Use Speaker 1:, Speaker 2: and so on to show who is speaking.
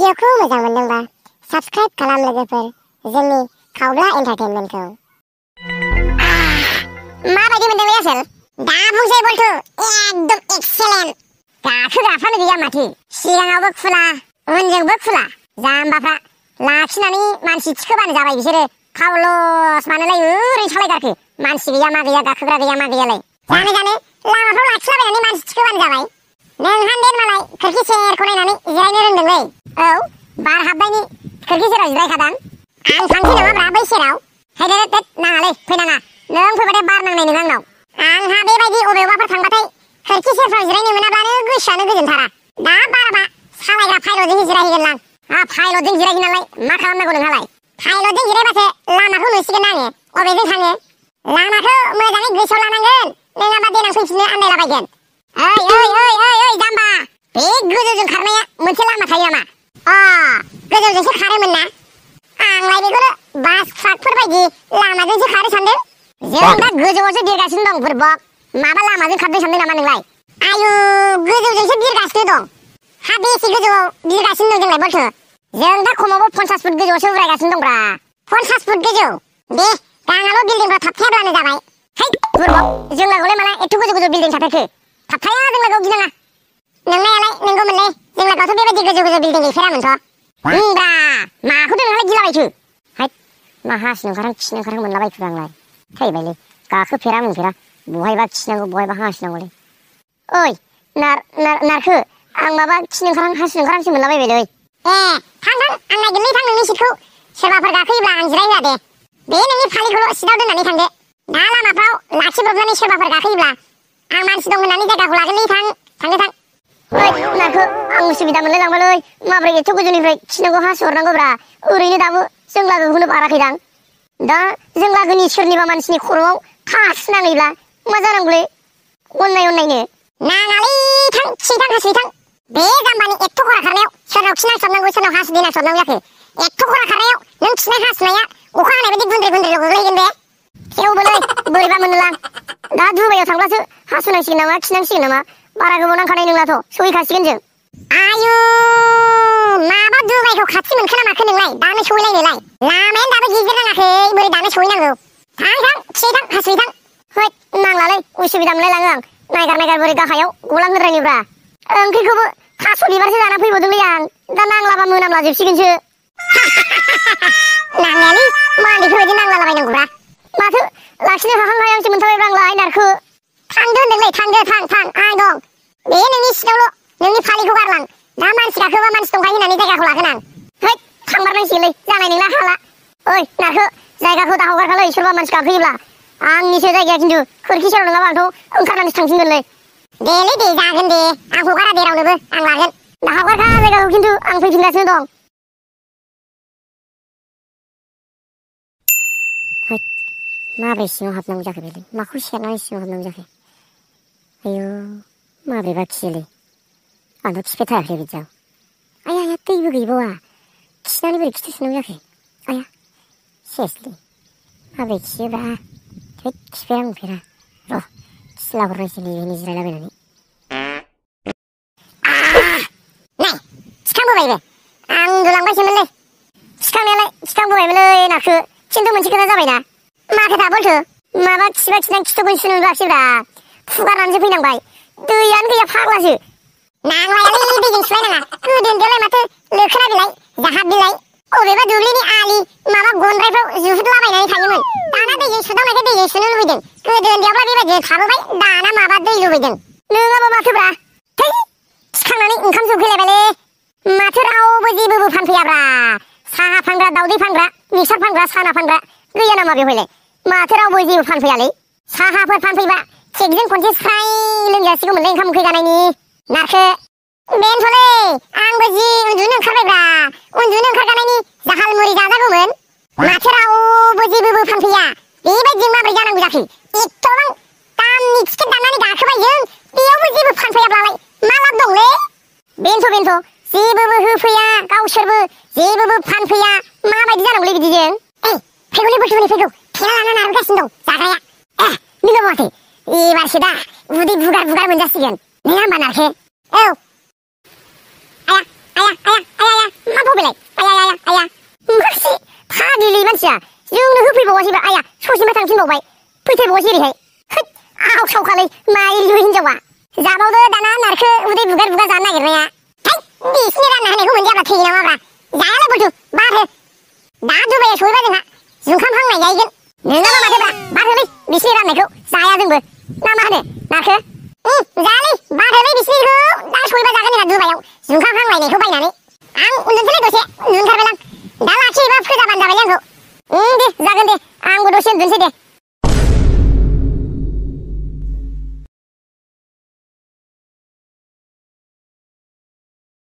Speaker 1: भिडिअखौ मोजां मोनदोंबा साबस्क्राइब खालाम लोगोफोर जोंनि खावब्ला एन्टारटेनमेन्टखौ। माबायदि मोनदोंलै आसोल? दा बुंसै बल्थु एकदम एक्सेलेन्ट। गाखोग्राफ्रानो गैया माथो, सिगाङावबो खुला उनजोंबो खुला। जाम्बाफ्रा लाखिनानै मानसि थिखोबानो जाबाय बिसोरो। खावलस मानोलाय ओरैनो सालायगारखो? मानसि गैया मा गैया, गाखोग्रा गैया मा गैयालाय। जानो लामाफ्राव लाखिलाबायनानै मानसि थिखोबानो जाबाय। नोंहा देन मालाय खोरखि सेरखौ नायनानै जिरायनो रोंदोंलै। औ, बार हाबनायनि खोरखि सेराव जिरायखादां। आं थांसै नामाब्रा बै सेराव? हैद नाङालै, फैनाङा। नों फैबाथाय बार नांनाय नङा आंनाव। आंहा बेबायदि अबेयावबाफोर थांबाथाय खोरखि सेरफ्राव जिरायनो मोनाब्लानो गोसोआनो गोजोनथारा। दा बाराबा सालायग्रा पाइलटजों जिरायहैगोन आं। पाइलटजों जिरायहैनालाय मा खालामनांगौ नोंहालाय? पाइलटजों जिरायबासो लामाखौ नुसिगोन आङो अबेजों थाङो। लामाखौ मोजाङै गोसोआव लानांगोन, नङाबा देनां फैफिननो आन्दायलाबायगोन। ओइ जाम्बा, बे गोजौजों खारनाया मोनसे लामा थायो नामा? गोजौजोंसो खारोमोन ना? आंलाय बेखौनो बास ट्राकफोर बायदि लामाजोंसो खारो सानदों। जों दा गोजौआवसो बिरगासिनो दं बुरबक। माबा लामाजों खारदों सानदों नामा नोंलाय? आयु, गोजौजोंसो बिरगासिनो दं। हा बेसे गोजौआव बिरगासिनो दं जोंलाय बल्थु? जों दा खमावबो 50 फुट गोजौआवसो उरायगासिनो दंब्रा। 50 फुट गोजौ? दे, गाङाल' बिल्डिंफ्राव थाबथायाब्लानो जाबाय। है बुरबक, जोंलागौलाय माला एथ' गोजौ गोजौ बिल्डिं थाफेरखो? थाबथाया जोंलागौ, गिनाङा। नोंनायालाय नंगौमोनलै, जोंलागावथ' बेबायदि गोजौ गोजौ बिल्डिं गैफेरामोनथ'। ब्रा, माखौथो नोंहालाय गिलाबायखो? हैद, मा हासुनो ओंखारहां खिनो ओंखारहां मोनलाबायखो आंलाय। थैबायलै, गाखोफेरा मोनफेरा, बहायबा खिनांगौ बहायबा हासुनांगौलै। ओइ नारखो, आं माबा खिनो ओंखारहां हासुनो ओंखारहांसो मोनलाबायबायलै। थां, आं नायगोनलै थां नोंनि सिटखौ। सोरबाफोर गाखोयोब्ला आं जिरायहोआ दे। बे नोंनि फालिखौल' सिटआव दोननानै थांदो। दा लामाफ्राव लाखिब्रबनानै सोरबाफोर गाखोयोब्ला आं मानसि दं होननानै जायगाखौ लागोनलै। थांदो थां। ओइ नारखो, आं उसुबिदा मोनलाय लांबालै। माब्रै एथ' गोजौनिफ्राय खिनांगौ हासुहरनांगौब्रा? ओरैनो दाबो जोंलागोखौनो बाराखैदां। दा जोंलागोनि सोरनिबा मानसिनि खर'आव खासि नाङैब्ला मा जानांगौलै? अननायनो नाङालै, थां खिहैथां हासुहैथां। बे जाम्बानि एथ' खरा खारनायाव सोरनाव खिनांसरनांगौ सोरनाव हासुदै नांसरनांगौ जाखो? एथ' खरा खारनायाव नों खिनाय हासुनाया अखा हानाय बायदि गुन्द्रे गुन्द्रेल' गोग्लैगोन बे। थेवबोलै बोरैबा मोनोलां। दा दुबाइयाव थांब्लासो हासुनांसिगोन नामा खिनांसिगोन नामा? बारा गोबाव नांखानाय नंलाथ', सहैखासिगोन जों। आयु, माबा दुबाइखौ खाथि मोनखो ना माखो नोंलाय? दानो सहैलायनोलाय? लामायानो दाबो गिदिर नाङाखै, बोरै दानो सहैनांगौ? थां खिहैथां हासुहैथां। हैद, नांलालै, उसुबिदा मोनलायलाङो आं। नायगार बोरै गाहायाव गलांहोद्रायनोब्रा। ओंख्रिखौबो थास' बिबारसो जाना फैबावदोंलै आं। दा नांलाबा मोनामला जोबसिगोनसो। नांनायालै, मानो बेफोरबायदि नांलालाबायनांगौब्रा? माथो लाखिनो हाहांसो मोनथारबायब्रा आंलाय नारखो। थांदो होनदोंलै, थांदो, आं दं। बे नोंनि सिटआवल' नोंनि फालिखौ गारलां। दा मानसि गाखोबा मानसि दंखायो होननानै जायगाखौ लागोन आं। हैद, थांमारनांसिगोनलै, जानाय नंला हाला। ओइ नारखो, जायगाखौ दा हगारखालै सोरबा मानसि गाखोयोब्ला। आंनिसो जायगाया खिन्थु, खोरखि सेराव नङाबा आंथ' ओंखारनानैसो थांफिनगोनलै। देलै दे, जागोन दे, आं हगारा दे रावनोबो, आं लागोन। दा हगारखा जायगाखौ खिन्थु, आं फैफिनगासिनो दं। हैद, माब्रै सिङाव हाबनांगौ जाखो बेलाय? माखौ सेरनानै सिङाव हाबनांगौ जाखो? आयु, माब्रैबा खियोलै। आंथ' खिफेरथाराखै बिदियाव। आया, दैबो गैबावा। खिनानै बोरै खिथु सोनांगौ जाखो? आया, सेसलै, माब्रै खियोब्रा? हैद, खिफेरा मोनफेरा। र', खिलाहरनायसैलै बेनि जिरायलाबायनानै। नै, थिखांबोबायबो। आं उन्दुलांबायसोमोनलै। थिखांबोबायमोनलै नारखो, खिन्थु मोनसे खोथा जाबायना। मा खोथा बल्थु? माबा खिनानै खिथुखौनो सुनो मोनबोआखिसैब्रा। फुगारनानैसो फैनांबाय। दैयानो गैया फाग्लासो। नांलायालै, दैजों सुलायनाङा। गोदो उन्दैयावलाय माथो लोखोना बिलाइ, जाहाब बिलाइ, अबेबा दुब्लिनि आलि माबा गन्द्रायफ्राव जुहुदलाबायनानै थायोमोन। दाना दैजों सुदावनायखाय दैजों सुनो लुबैदों। गोदो उन्दैयावब्ला बेबायदिनो थाबोबाय, दाना माबा दै लुबैदों। नोङाबा माथोब्रा? थै, थिखांनानै ओंखामसो उखैलायबायलै। माथो रावबो जेबोबो फानफैयाब्रा। साहा फानग्रा, दावदै फानग्रा, मिक्सार फानग्रा, साना फानग्रा गैया नामा बेवहायलाय? माथो रावबो जेबो फानफैयालै। साहाफोर फानफैबा केकजों खनसे स्राय लोंजासिगौमोनलै ओंखाम उखैगानायनि। नारखो, बेनोथ'लै, आंबो जि उन्दुनो ओंखारबायब्रा। उन्दुनो ओंखारगानायनि जाहाल मुरि जाजागौमोन। माथो रावबो जेबोबो फानफैया। बेबायदिजों माबोरै जानांगौ जाखो? एथ'बां दामनि टिकेट दाननानै गाखोबाय जों, बेयावबो जेबो फानफैयाब्लालाय मा लाब दंलै? बेनोथ', जेबोबो होफैया गावसोरबो, जेबोबो फानफैया। माबायदि जानांगौलै बिदिजों? फैगौलै बल्थु, फैगौ। थेला लाना नारगासिनो दं जाग्राया। नोंगौ माथो, एबारसो दा उदै बुगार मोनजासिगोन। नङा होमबा नारखे? औ। आया, मा आया माखासे फाग्लि मानसिया जोंनो होफैबावासैबा आया ससेनिफ्राय थांफिनबावबाय फैथारबावासै ओरैहाय होद आवसावखालै माइलु हिनजावा जाबावदो दाना नारखो उदै बुगार बुगार जानो नागिरनाया थै बिसिनि रानना होनायखौ मोनजाब्ला थैयो नामाब्रा जायाला बल्थु बारहो दा दुबाइयाव सहैबा जोंहा जुखाम हांनाय गायगोन नोङाबा माथोब्रा बारहोलै बिसिनि राननायखौ जाया जोंबो ना मा होनो नारखो जायालै बारहोलै बिसिनिखौ दा सहैबा जागोन जोंहा दुबाइयाव जुखाम हांलायनायखौ बायनानै आं उन्दुनोसैलै दसे उन्दुनोथारबायलां दा लाखियोबा फोजाबानो जाबायलै आंखौ दे जागोन दे आंबो दसे उन्दुनोसै दे